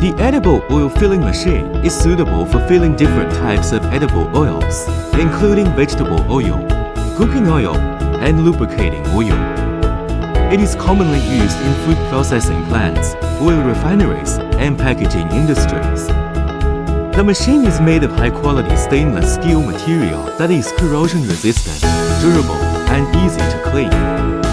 The edible oil filling machine is suitable for filling different types of edible oils, including vegetable oil, cooking oil, and lubricating oil. It is commonly used in food processing plants, oil refineries, and packaging industries. The machine is made of high-quality stainless steel material that is corrosion-resistant, durable, and easy to clean.